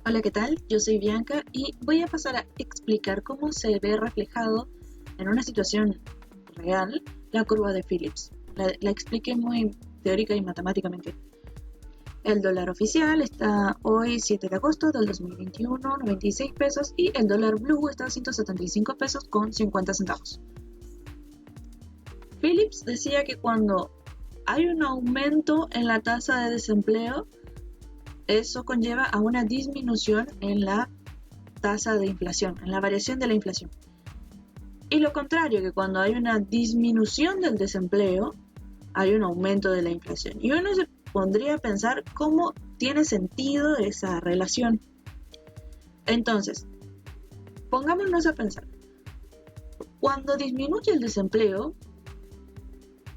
Hola, ¿qué tal? Yo soy Bianca y voy a pasar a explicar cómo se ve reflejado en una situación real la curva de Phillips. La expliqué muy teórica y matemáticamente. El dólar oficial está hoy 7 de agosto del 2021, 96 pesos, y el dólar blue está a 175 pesos con 50 centavos. Phillips decía que cuando hay un aumento en la tasa de desempleo, eso conlleva a una disminución en la tasa de inflación, en la variación de la inflación. Y lo contrario, que cuando hay una disminución del desempleo, hay un aumento de la inflación. Y uno se pondría a pensar cómo tiene sentido esa relación. Entonces, pongámonos a pensar. Cuando disminuye el desempleo,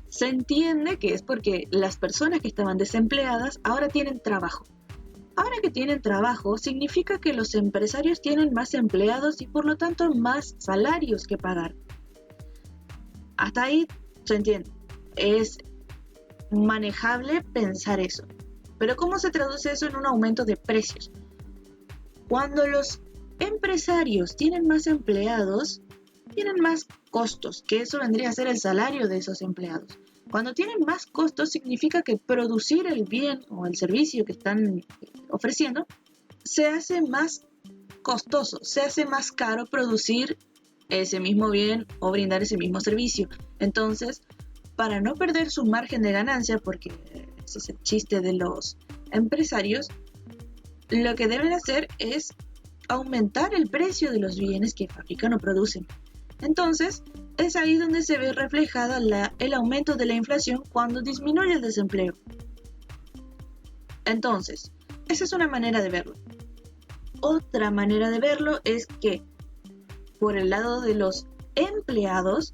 se entiende que es porque las personas que estaban desempleadas ahora tienen trabajo. Ahora que tienen trabajo, significa que los empresarios tienen más empleados y por lo tanto más salarios que pagar. Hasta ahí se entiende. Es manejable pensar eso. Pero ¿cómo se traduce eso en un aumento de precios? Cuando los empresarios tienen más empleados, tienen más costos, que eso vendría a ser el salario de esos empleados. Cuando tienen más costos, significa que producir el bien o el servicio que están ofreciendo se hace más costoso, se hace más caro producir ese mismo bien o brindar ese mismo servicio. Entonces, para no perder su margen de ganancia, porque ese es el chiste de los empresarios, lo que deben hacer es aumentar el precio de los bienes que fabrican o producen. Entonces, es ahí donde se ve reflejada el aumento de la inflación cuando disminuye el desempleo. Entonces, esa es una manera de verlo. Otra manera de verlo es que, por el lado de los empleados,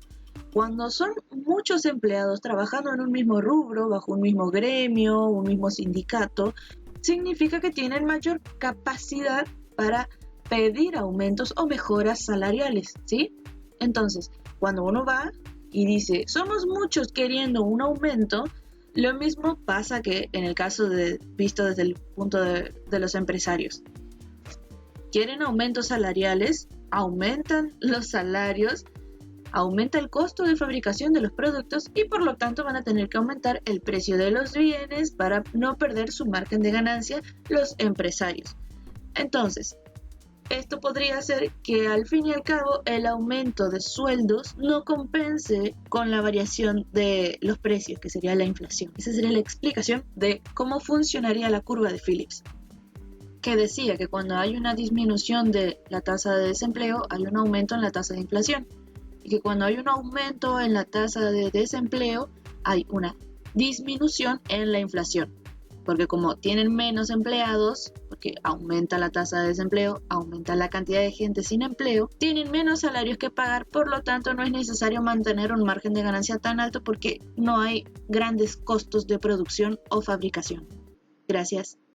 cuando son muchos empleados trabajando en un mismo rubro, bajo un mismo gremio, un mismo sindicato, significa que tienen mayor capacidad para pedir aumentos o mejoras salariales, ¿sí? Entonces, cuando uno va y dice, somos muchos queriendo un aumento, lo mismo pasa que en el caso visto desde el punto de los empresarios. Quieren aumentos salariales, aumentan los salarios, aumenta el costo de fabricación de los productos y por lo tanto van a tener que aumentar el precio de los bienes para no perder su margen de ganancia los empresarios. Entonces, esto podría hacer que al fin y al cabo el aumento de sueldos no compense con la variación de los precios, que sería la inflación. Esa sería la explicación de cómo funcionaría la curva de Phillips, que decía que cuando hay una disminución de la tasa de desempleo, hay un aumento en la tasa de inflación. Y que cuando hay un aumento en la tasa de desempleo, hay una disminución en la inflación. Porque como tienen menos empleados, porque aumenta la tasa de desempleo, aumenta la cantidad de gente sin empleo, tienen menos salarios que pagar, por lo tanto no es necesario mantener un margen de ganancia tan alto porque no hay grandes costos de producción o fabricación. Gracias.